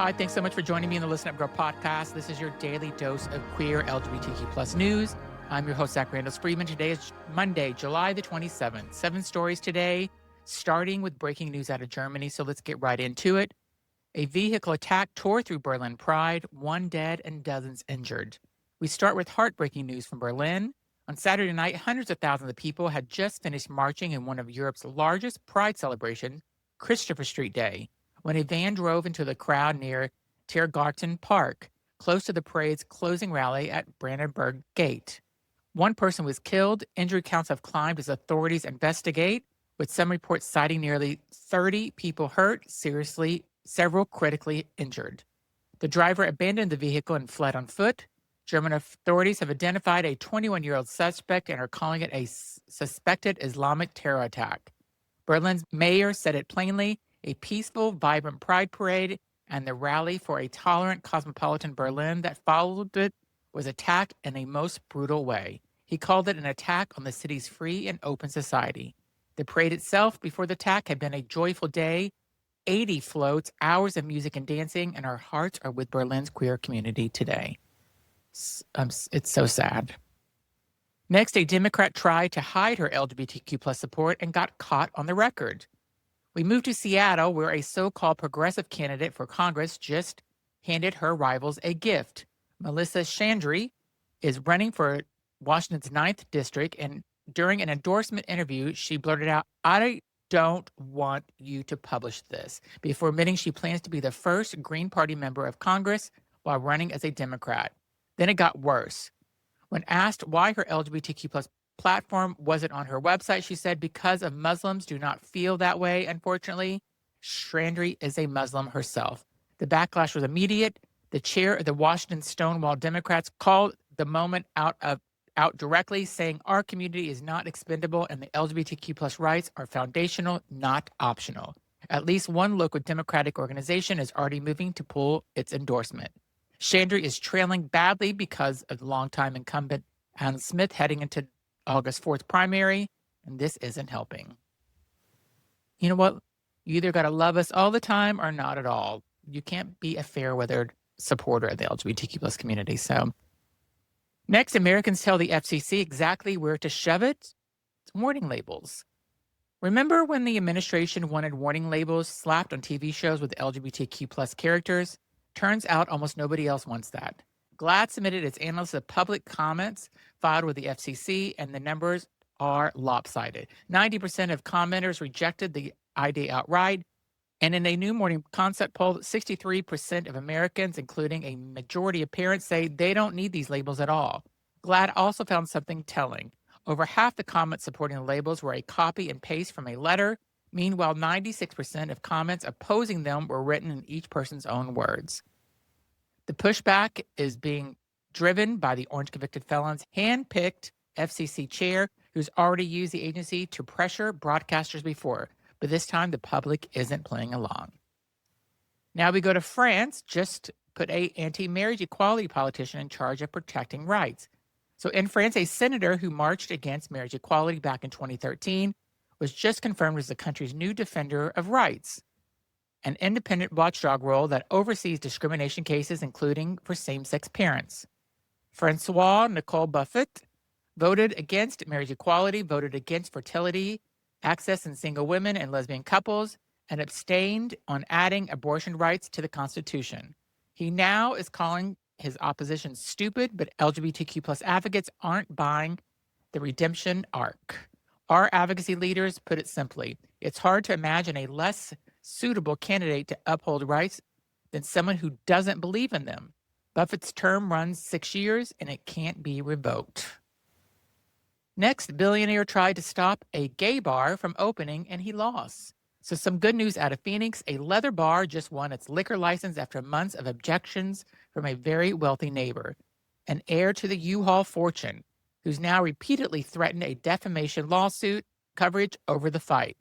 Hi, thanks so much for joining me in the Listen Up Girl podcast. This is your daily dose of queer LGBTQ plus news. I'm your host, Zach Randall-Friedman. Today is Monday, July the 27th. 7 stories today, starting with breaking news out of Germany. So let's get right into it. A vehicle attack tore through Berlin Pride, 1 dead and dozens injured. We start with heartbreaking news from Berlin. On Saturday night, hundreds of thousands of people had just finished marching in one of Europe's largest pride celebrations, Christopher Street Day, when a van drove into the crowd near Tiergarten Park, close to the parade's closing rally at Brandenburg Gate. 1 person was killed. Injury counts have climbed as authorities investigate, with some reports citing nearly 30 people hurt, seriously, several critically injured. The driver abandoned the vehicle and fled on foot. German authorities have identified a 21-year-old suspect and are calling it a suspected Islamic terror attack. Berlin's mayor said it plainly: a peaceful, vibrant pride parade and the rally for a tolerant cosmopolitan Berlin that followed it was attacked in a most brutal way. He called it an attack on the city's free and open society. The parade itself before the attack had been a joyful day, 80 floats, hours of music and dancing, and our hearts are with Berlin's queer community today. It's so sad. Next, a Democrat tried to hide her LGBTQ plus support and got caught on the record. We moved to Seattle, where a so-called progressive candidate for Congress just handed her rivals a gift. Melissa Chandry is running for Washington's 9th district, and during an endorsement interview, she blurted out, "I don't want you to publish this," before admitting she plans to be the first Green Party member of Congress while running as a Democrat. Then it got worse. When asked why her LGBTQ plus platform wasn't on her website, she said, "Because of Muslims do not feel that way, unfortunately." Chandry is a Muslim herself. The backlash was immediate. The chair of the Washington Stonewall Democrats called the moment out directly, saying, "Our community is not expendable and the LGBTQ plus rights are foundational, not optional." At least one local Democratic organization is already moving to pull its endorsement. Chandry is trailing badly because of the longtime incumbent Alan Smith heading into August 4th primary, and this isn't helping. You know what? You either got to love us all the time or not at all. You can't be a fair-weathered supporter of the LGBTQ plus community. So next, Americans tell the FCC exactly where to shove it. It's warning labels. Remember when the administration wanted warning labels slapped on TV shows with LGBTQ plus characters? Turns out almost nobody else wants that. GLAAD submitted its analysis of public comments filed with the FCC, and the numbers are lopsided. 90% of commenters rejected the idea outright, and in a new Morning Concept poll, 63% of Americans, including a majority of parents, say they don't need these labels at all. GLAAD also found something telling. Over half the comments supporting the labels were a copy and paste from a letter. Meanwhile, 96% of comments opposing them were written in each person's own words. The pushback is being driven by the orange convicted felon's hand-picked FCC chair, who's already used the agency to pressure broadcasters before, but this time the public isn't playing along. Now we go to France. Just put a anti-marriage equality politician in charge of protecting rights. So in France, a senator who marched against marriage equality back in 2013 was just confirmed as the country's new defender of rights, an independent watchdog role that oversees discrimination cases, including for same-sex parents. Francois Nicole Buffet voted against marriage equality, voted against fertility access in single women and lesbian couples, and abstained on adding abortion rights to the Constitution. He now is calling his opposition stupid, but LGBTQ plus advocates aren't buying the redemption arc. Our advocacy leaders put it simply: it's hard to imagine a less suitable candidate to uphold rights than someone who doesn't believe in them. Buffett's term runs 6 years and it can't be revoked. Next, billionaire tried to stop a gay bar from opening and he lost. So some good news out of Phoenix. A leather bar just won its liquor license after months of objections from a very wealthy neighbor, an heir to the U-Haul fortune, who's now repeatedly threatened a defamation lawsuit coverage over the fight.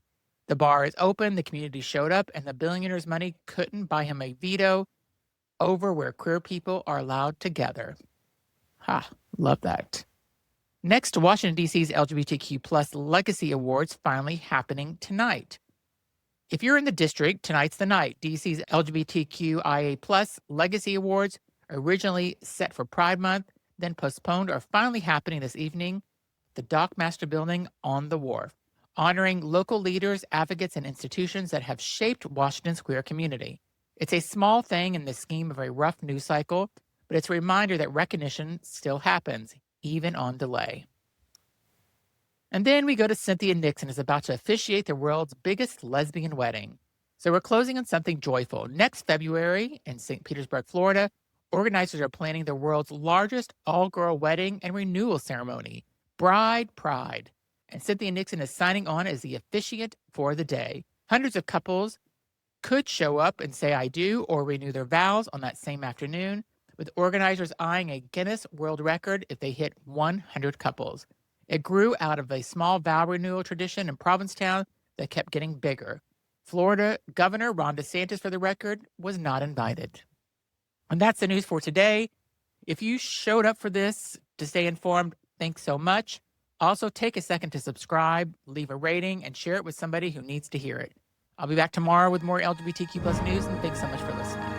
The bar is open, the community showed up, and the billionaire's money couldn't buy him a veto over where queer people are allowed to gather. Ha, love that. Next, Washington, D.C.'s LGBTQ Legacy Awards finally happening tonight. If you're in the district, tonight's the night. DC's LGBTQIA Plus Legacy Awards, originally set for Pride Month, then postponed, are finally happening this evening. The Dockmaster Building on the Wharf, honoring local leaders, advocates, and institutions that have shaped Washington's queer community. It's a small thing in the scheme of a rough news cycle, but it's a reminder that recognition still happens, even on delay. And then we go to Cynthia Nixon is about to officiate the world's biggest lesbian wedding. So we're closing on something joyful. Next February in St. Petersburg, Florida, organizers are planning the world's largest all-girl wedding and renewal ceremony, Bride Pride. And Cynthia Nixon is signing on as the officiate for the day. Hundreds of couples could show up and say I do or renew their vows on that same afternoon, with organizers eyeing a Guinness World Record if they hit 100 couples. It grew out of a small vow renewal tradition in Provincetown that kept getting bigger. Florida Governor Ron DeSantis, for the record, was not invited. And that's the news for today. If you showed up for this to stay informed, thanks so much. Also, take a second to subscribe, leave a rating, and share it with somebody who needs to hear it. I'll be back tomorrow with more LGBTQ plus news, and thanks so much for listening.